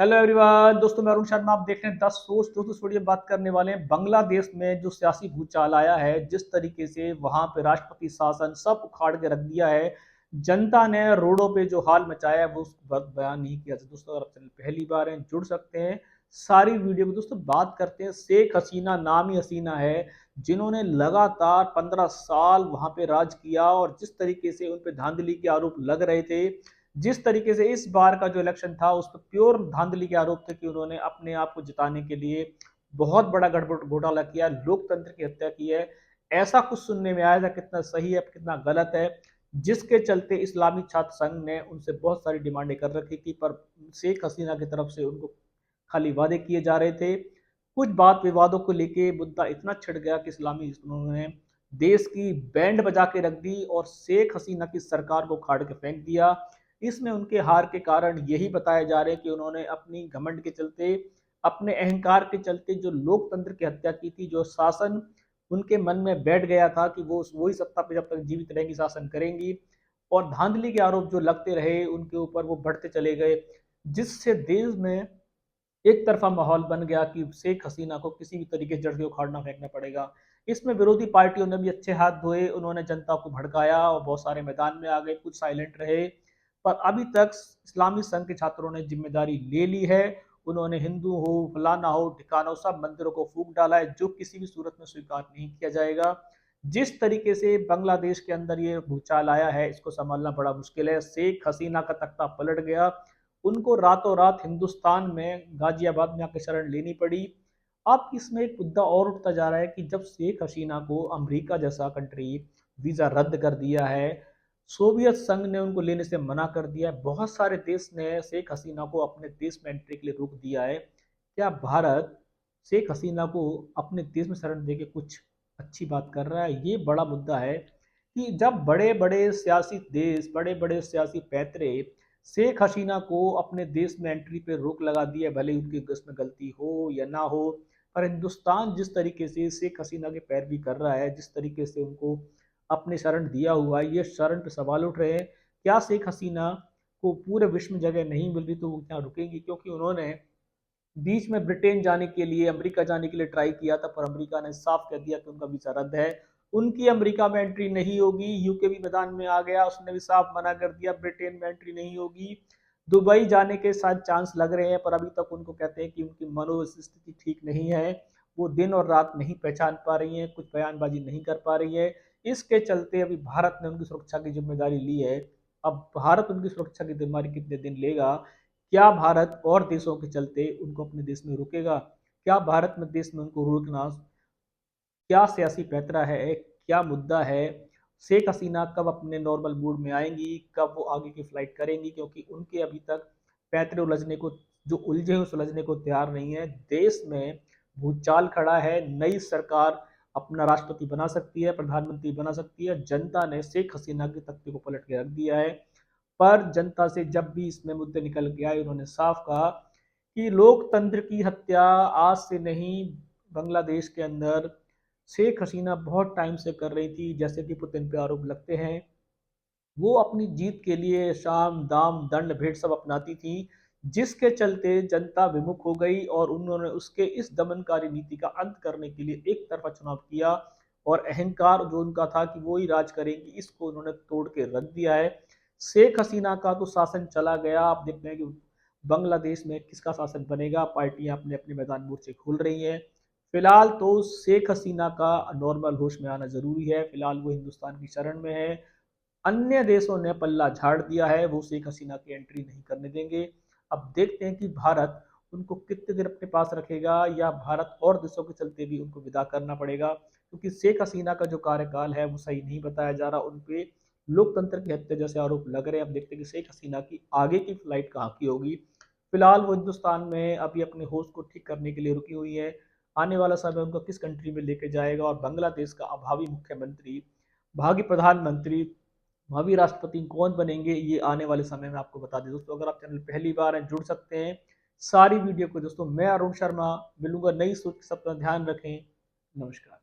Hello everyone, दोस्तों मैं अरुण शर्मा। आप देख रहे हैं 10 सोच। दोस्तों इस वीडियो में बात करने वाले हैं बांग्लादेश में जो सियासी भूचाल आया है, जिस तरीके से वहां पे राष्ट्रपति शासन सब उखाड़ के रख दिया है। जनता ने रोडों पे जो हाल मचाया है वो उसको बयान नहीं किया था। दोस्तों अगर आप चैनल पहली बार हैं जुड़ सकते हैं सारी वीडियो में। दोस्तों बात करते हैं शेख हसीना, नाम ही हसीना है, जिन्होंने लगातार 15 साल वहां पे राज किया और जिस तरीके से उन पे धांधली के आरोप लग रहे थे, जिस तरीके से इस बार का जो इलेक्शन था उस पर प्योर धांधली के आरोप थे कि उन्होंने अपने आप को जिताने के लिए बहुत बड़ा गड़बड़ घोटाला किया, लोकतंत्र की हत्या की है। ऐसा कुछ सुनने में आया था, कितना सही है कितना गलत है, जिसके चलते इस्लामी छात्र संघ ने उनसे बहुत सारी डिमांडें कर रखी थी, पर शेख हसीना की तरफ से उनको खाली वादे किए जा रहे थे। कुछ बात विवादों को लेके मुद्दा इतना छिड़ गया कि इस्लामी उन्होंने देश की बैंड बजा के रख दी और शेख हसीना की सरकार को खाड़ के फेंक दिया। इसमें उनके हार के कारण यही बताया जा रहे हैं कि उन्होंने अपनी घमंड के चलते, अपने अहंकार के चलते जो लोकतंत्र की हत्या की थी, जो शासन उनके मन में बैठ गया था कि वो वही सत्ता पे जब तक जीवित रहेंगी शासन करेंगी, और धांधली के आरोप जो लगते रहे उनके ऊपर वो बढ़ते चले गए, जिससे देश में एक तरफा माहौल बन गया कि शेख हसीना को किसी भी तरीके से जड़ से उखाड़ना फेंकना पड़ेगा। इसमें विरोधी पार्टियों ने भी अच्छे हाथ धोए, उन्होंने जनता को भड़काया और बहुत सारे मैदान में आ गए, कुछ साइलेंट रहे। पर अभी तक इस्लामी संघ के छात्रों ने जिम्मेदारी ले ली है। उन्होंने हिंदू हो, फलाना हो, ठिकाना हो, सब मंदिरों को फूंक डाला है, जो किसी भी सूरत में स्वीकार नहीं किया जाएगा। जिस तरीके से बांग्लादेश के अंदर ये भूचाल आया है, इसको संभालना बड़ा मुश्किल है। शेख हसीना का तख्ता पलट गया, उनको रातों रात हिंदुस्तान में गाजियाबाद में आकर शरण लेनी पड़ी। अब इसमें एक मुद्दा और उठता जा रहा है कि जब शेख हसीना को अमेरिका जैसा कंट्री वीजा रद्द कर दिया है, सोवियत संघ ने उनको लेने से मना कर दिया है, बहुत सारे देश ने शेख हसीना को अपने देश में एंट्री के लिए रोक दिया है, क्या भारत शेख हसीना को अपने देश में शरण देके कुछ अच्छी बात कर रहा है? ये बड़ा मुद्दा है कि जब बड़े बड़े सियासी देश, बड़े बड़े सियासी पैतरे शेख हसीना को अपने देश में एंट्री पे रोक लगा दी है, भले ही उनकी इसमें गलती हो या ना हो, पर हिंदुस्तान जिस तरीके से शेख हसीना के पैरवी कर रहा है, जिस तरीके से उनको अपने शरण दिया हुआ है, ये शरण पे सवाल उठ रहे हैं। क्या शेख हसीना को पूरे विश्व में जगह नहीं मिल रही तो वो क्या रुकेंगी? क्योंकि उन्होंने बीच में ब्रिटेन जाने के लिए, अमेरिका जाने के लिए ट्राई किया था, पर अमेरिका ने साफ कह दिया कि उनका वीजा रद्द है, उनकी अमेरिका में एंट्री नहीं होगी। यूके भी मैदान में आ गया, उसने भी साफ मना कर दिया, ब्रिटेन में एंट्री नहीं होगी। दुबई जाने के साथ चांस लग रहे हैं, पर अभी तक उनको कहते हैं कि उनकी मनोस्थिति ठीक नहीं है, वो दिन और रात नहीं पहचान पा रही है, कुछ बयानबाजी नहीं कर पा रही है। इसके चलते अभी भारत ने उनकी सुरक्षा की जिम्मेदारी ली है। अब भारत उनकी सुरक्षा की जिम्मेदारी कितने दिन लेगा? क्या भारत और देशों के चलते उनको अपने देश में रोकेगा? क्या भारत में देश में उनको रोकना क्या सियासी पैंतरा है, क्या मुद्दा है? शेख हसीना कब अपने नॉर्मल मूड में आएंगी, कब वो आगे की फ्लाइट करेंगी? क्योंकि उनके अभी तक पैंतरे उलझने को, जो उलझे हैं सुलझने को तैयार नहीं है। देश में भूचाल खड़ा है, नई सरकार अपना राष्ट्रपति बना सकती है, प्रधानमंत्री बना सकती है। जनता ने शेख हसीना के तख्ते को पलट के रख दिया है, पर जनता से जब भी इसमें मुद्दे निकल के आए, उन्होंने साफ कहा कि लोकतंत्र की हत्या आज से नहीं, बांग्लादेश के अंदर शेख हसीना बहुत टाइम से कर रही थी। जैसे कि पुतिन पे आरोप लगते हैं, वो अपनी जीत के लिए शाम दाम दंड भेंट सब अपनाती थी, जिसके चलते जनता विमुख हो गई और उन्होंने उसके इस दमनकारी नीति का अंत करने के लिए एक तरफा चुनाव किया, और अहंकार जो उनका था कि वो ही राज करेंगी, इसको उन्होंने तोड़ के रख दिया है। शेख हसीना का तो शासन चला गया। आप देखते हैं कि बांग्लादेश में किसका शासन बनेगा, पार्टियां अपने अपने मैदान मोर्चे खोल रही हैं। फिलहाल तो शेख हसीना का नॉर्मल होश में आना जरूरी है, फिलहाल वो हिंदुस्तान की शरण में है। अन्य देशों ने पल्ला झाड़ दिया है, वो शेख हसीना की एंट्री नहीं करने देंगे। अब देखते हैं कि भारत उनको कितने देर अपने पास रखेगा, या भारत और देशों के चलते भी उनको विदा करना पड़ेगा, क्योंकि शेख हसीना का जो कार्यकाल है वो सही नहीं बताया जा रहा। उनपे लोकतंत्र की हत्या जैसे आरोप लग रहे हैं। अब देखते हैं कि शेख हसीना की आगे की फ्लाइट कहाँ की होगी। फिलहाल वो हिंदुस्तान में अभी अपने होश को ठीक करने के लिए रुकी हुई है। आने वाला समय उनको किस कंट्री में लेके जाएगा, और बांग्लादेश का अभावी मुख्यमंत्री, भावी प्रधानमंत्री, भावी राष्ट्रपति कौन बनेंगे, ये आने वाले समय में आपको बता दें। दोस्तों अगर आप चैनल पहली बार हैं जुड़ सकते हैं सारी वीडियो को। दोस्तों मैं अरुण शर्मा मिलूंगा नई सोच के साथ, अपना ध्यान रखें। नमस्कार।